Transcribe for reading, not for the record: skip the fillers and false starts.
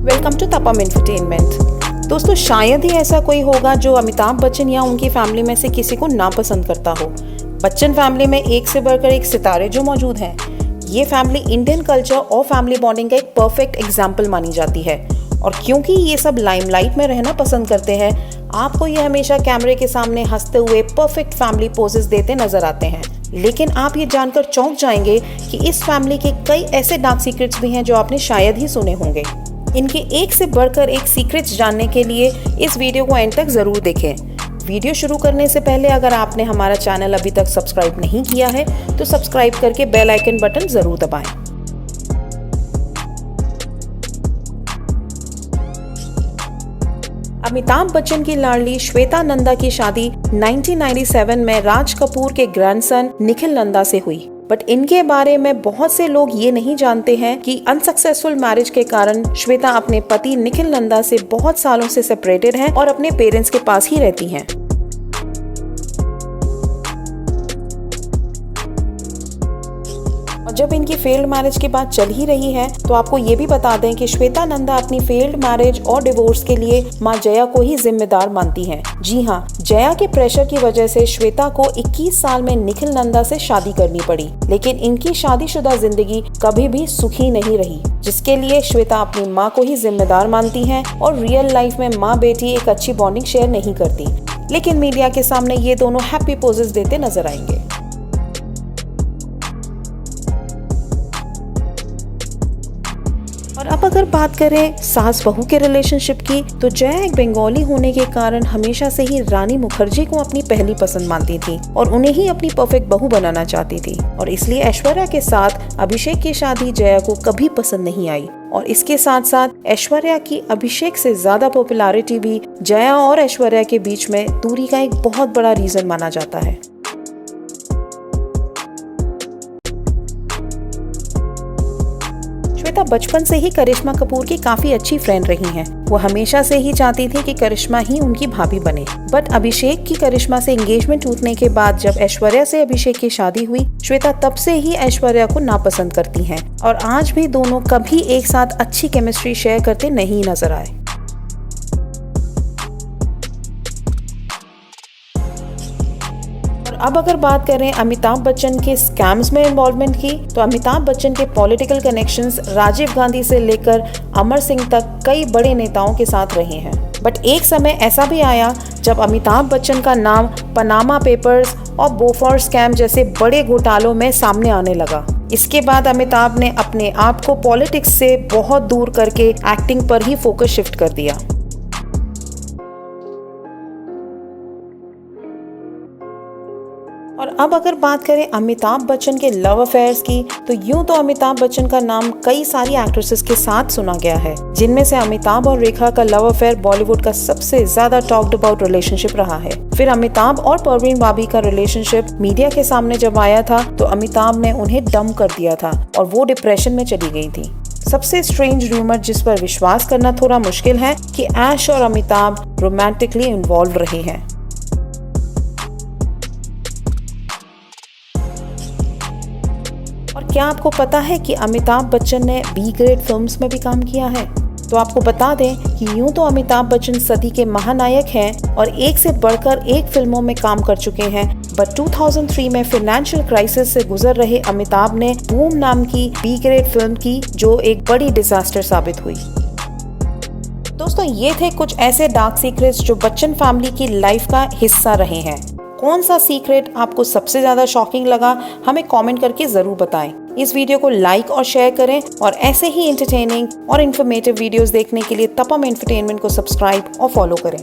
Welcome to तपम entertainment. दोस्तों, शायद ही ऐसा कोई होगा जो अमिताभ बच्चन या उनकी फैमिली में से किसी को नापसंद करता हो। बच्चन फैमिली में एक से बढ़कर एक सितारे जो मौजूद हैं। ये फैमिली इंडियन कल्चर और फैमिली बॉन्डिंग का एक परफेक्ट एग्जाम्पल मानी जाती है। और क्योंकि ये सब लाइमलाइट में रहना पसंद करते हैं, आपको ये हमेशा कैमरे के सामने हंसते हुए परफेक्ट फैमिली पोजेस देते नजर आते हैं। लेकिन आप ये जानकर चौंक जाएंगे कि इस फैमिली के कई ऐसे डार्क सीक्रेट्स भी हैं जो आपने शायद ही सुने होंगे। इनके एक से बढ़कर एक सीक्रेट्स जानने के लिए इस वीडियो को एंड तक जरूर देखें। वीडियो शुरू करने से पहले अगर आपने हमारा चैनल अभी तक सब्सक्राइब नहीं किया है तो सब्सक्राइब करके बेल आइकन बटन जरूर दबाएं। अमिताभ बच्चन की लाडली श्वेता नंदा की शादी 1997 में राज कपूर के ग्रैंडसन निखिल नंदा से हुई। बट इनके बारे में बहुत से लोग ये नहीं जानते हैं कि अनसक्सेसफुल मैरिज के कारण श्वेता अपने पति निखिल नंदा से बहुत सालों से सेपरेटेड हैं और अपने पेरेंट्स के पास ही रहती हैं। और जब इनकी फेल्ड मैरिज की बात चल ही रही है तो आपको ये भी बता दें कि श्वेता नंदा अपनी फेल्ड मैरिज और डिवोर्स के लिए मां जया को ही जिम्मेदार मानती हैं। जी हाँ, जया के प्रेशर की वजह से श्वेता को 21 साल में निखिल नंदा से शादी करनी पड़ी। लेकिन इनकी शादीशुदा जिंदगी कभी भी सुखी नहीं रही, जिसके लिए श्वेता अपनी माँ को ही जिम्मेदार मानती हैं और रियल लाइफ में माँ बेटी एक अच्छी बॉन्डिंग शेयर नहीं करती। लेकिन मीडिया के सामने ये दोनों हैप्पी पोजेस देते नजर आएंगे। और अब अगर बात करें सास बहू के रिलेशनशिप की, तो जया एक बंगाली होने के कारण हमेशा से ही रानी मुखर्जी को अपनी पहली पसंद मानती थी और उन्हें ही अपनी परफेक्ट बहू बनाना चाहती थी। और इसलिए ऐश्वर्या के साथ अभिषेक की शादी जया को कभी पसंद नहीं आई। और इसके साथ साथ ऐश्वर्या की अभिषेक से ज्यादा पॉपुलैरिटी भी जया और ऐश्वर्या के बीच में दूरी का एक बहुत बड़ा रीजन माना जाता है। श्वेता बचपन से ही करिश्मा कपूर की काफी अच्छी फ्रेंड रही हैं। वो हमेशा से ही चाहती थी कि करिश्मा ही उनकी भाभी बने। बट अभिषेक की करिश्मा से एंगेजमेंट टूटने के बाद जब ऐश्वर्या से अभिषेक की शादी हुई, श्वेता तब से ही ऐश्वर्या को नापसंद करती हैं और आज भी दोनों कभी एक साथ अच्छी केमिस्ट्री शेयर करते नहीं नजर आए। अब अगर बात करें अमिताभ बच्चन के स्कैम्स में इन्वॉल्वमेंट की, तो अमिताभ बच्चन के पॉलिटिकल कनेक्शंस राजीव गांधी से लेकर अमर सिंह तक कई बड़े नेताओं के साथ रहे हैं। बट एक समय ऐसा भी आया जब अमिताभ बच्चन का नाम पनामा पेपर्स और बोफोर्स स्कैम जैसे बड़े घोटालों में सामने आने लगा। इसके बाद अमिताभ ने अपने आप को पॉलिटिक्स से बहुत दूर करके एक्टिंग पर ही फोकस शिफ्ट कर दिया। और अब अगर बात करें अमिताभ बच्चन के लव अफेयर्स की, तो यूं तो अमिताभ बच्चन का नाम कई सारी एक्ट्रेसेस के साथ सुना गया है, जिनमें से अमिताभ और रेखा का लव अफेयर बॉलीवुड का सबसे ज्यादा टॉक्ड अबाउट रिलेशनशिप रहा है। फिर अमिताभ और परवीन बाबी का रिलेशनशिप मीडिया के सामने जब आया था तो अमिताभ ने उन्हें डंप कर दिया था और वो डिप्रेशन में चली गई थी। सबसे स्ट्रेंज रूमर जिस पर विश्वास करना थोड़ा मुश्किल है कि ऐश और अमिताभ रोमांटिकली इन्वॉल्व रहे हैं। और क्या आपको पता है कि अमिताभ बच्चन ने बी ग्रेड फिल्म्स में भी काम किया है? तो आपको बता दें कि यूं तो अमिताभ बच्चन सदी के महानायक हैं और एक से बढ़कर एक फिल्मों में काम कर चुके हैं। बट 2003 में फाइनेंशियल क्राइसिस से गुजर रहे अमिताभ ने बूम नाम की बी ग्रेड फिल्म की, जो एक बड़ी डिजास्टर साबित हुई। दोस्तों, ये थे कुछ ऐसे डार्क सीक्रेट्स जो बच्चन फैमिली की लाइफ का हिस्सा रहे हैं। कौन सा सीक्रेट आपको सबसे ज्यादा शॉकिंग लगा, हमें कमेंट करके जरूर बताएं। इस वीडियो को लाइक और शेयर करें और ऐसे ही एंटरटेनिंग और इन्फॉर्मेटिव वीडियोस देखने के लिए तपम एंटरटेनमेंट को सब्सक्राइब और फॉलो करें।